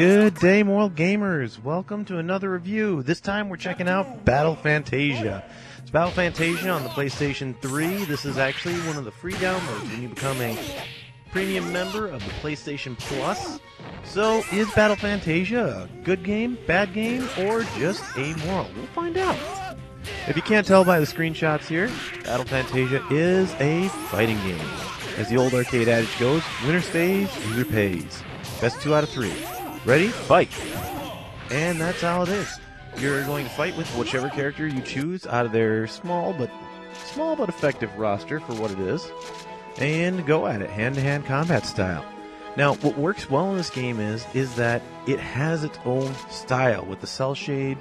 Good day, Moral Gamers. Welcome to another review. This time we're checking out Battle Fantasia. It's Battle Fantasia on the PlayStation 3. This is actually one of the free downloads when you become a premium member of the PlayStation Plus. So, is Battle Fantasia a good game, bad game, or just amoral? We'll find out. If you can't tell by the screenshots here, Battle Fantasia is a fighting game. As the old arcade adage goes, winner stays, loser pays. Best 2 out of 3. Ready? Fight! And that's how it is. You're going to fight with whichever character you choose out of their small but effective roster for what it is, and go at it, hand-to-hand combat style. Now, what works well in this game is that it has its own style with the cell shade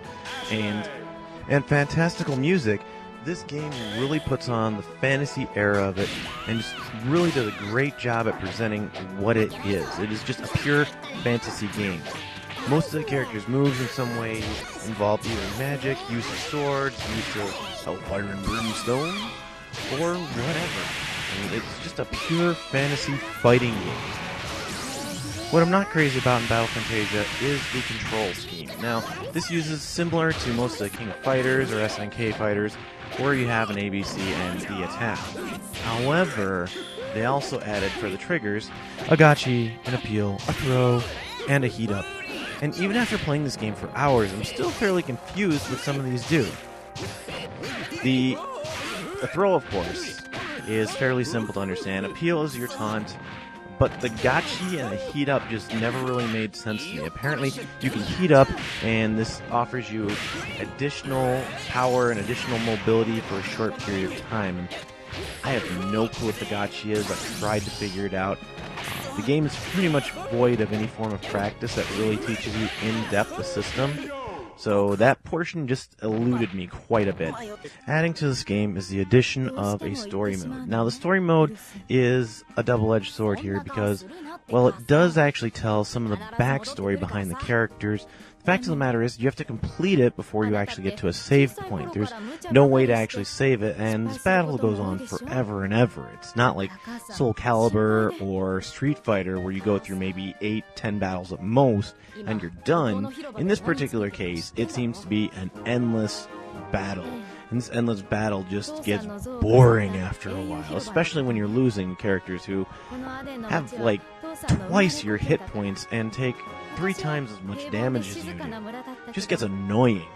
and fantastical music. This game really puts on the fantasy era of it and just really does a great job at presenting what it is. It is just a pure fantasy game. Most of the characters' moves in some way involve either magic, use of swords, use of hellfire and brimstone, or whatever. I mean, it's just a pure fantasy fighting game. What I'm not crazy about in Battle Fantasia is the control scheme. Now, this uses similar to most of the King of Fighters or SNK fighters, where you have an ABC and the attack. However, they also added for the triggers a gotchi, an appeal, a throw, and a heat up. And even after playing this game for hours, I'm still fairly confused what some of these do. The throw, of course, is fairly simple to understand. Appeal is your taunt, but the gotchi and the heat up just never really made sense to me. Apparently, you can heat up, and this offers you additional power and additional mobility for a short period of time. I have no clue what the gotchi is. I've tried to figure it out. The game is pretty much void of any form of practice that really teaches you in-depth the system. So that portion just eluded me quite a bit. Adding to this game is the addition of a story mode. Now, the story mode is a double-edged sword here because, well, it does actually tell some of the backstory behind the characters. The fact of the matter is, you have to complete it before you actually get to a save point. There's no way to actually save it, and this battle goes on forever and ever. It's not like Soul Calibur or Street Fighter where you go through maybe 8-10 battles at most, and you're done. In this particular case, it seems to be an endless battle. And this endless battle just gets boring after a while, especially when you're losing characters who have like twice your hit points and take 3 times as much damage as you do. It just gets annoying.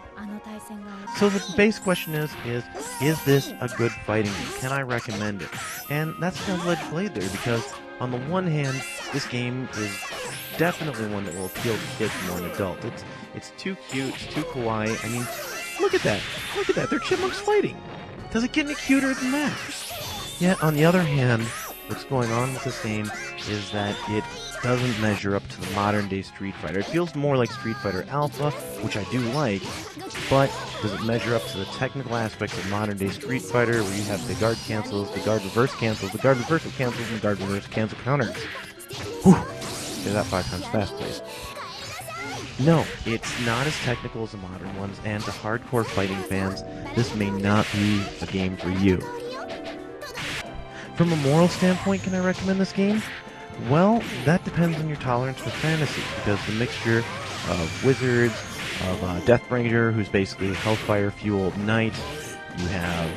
So the base question is this a good fighting game? Can I recommend it? And that's a double-edged blade there, because on the one hand, this game is definitely one that will appeal to kids more than adults. It's too cute, it's too kawaii. I mean, look at that. Look at that. They're chipmunks fighting. Does it get any cuter than that? Yet, on the other hand, what's going on with this game is that it doesn't measure up to the modern-day Street Fighter. It feels more like Street Fighter Alpha, which I do like, but does it measure up to the technical aspects of modern-day Street Fighter, where you have the guard cancels, the guard reverse cancels, the guard reversal cancels, and the guard reverse cancel counters? Whew! Say that 5 times fast, please. No, it's not as technical as the modern ones, and to hardcore fighting fans, this may not be a game for you. From a moral standpoint, can I recommend this game? Well, that depends on your tolerance for fantasy, because the mixture of wizards, of Deathbringer, who's basically a hellfire-fueled knight, you have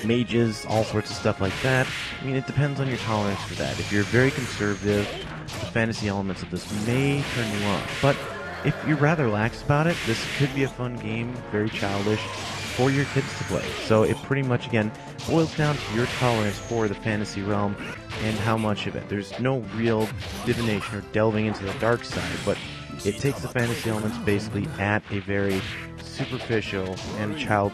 mages, all sorts of stuff like that. I mean, it depends on your tolerance for that. If you're very conservative, the fantasy elements of this may turn you off. But if you're rather lax about it, this could be a fun game, very childish, for your kids to play. So it pretty much, again, boils down to your tolerance for the fantasy realm and how much of it. There's no real divination or delving into the dark side, but it takes the fantasy elements basically at a very superficial and child...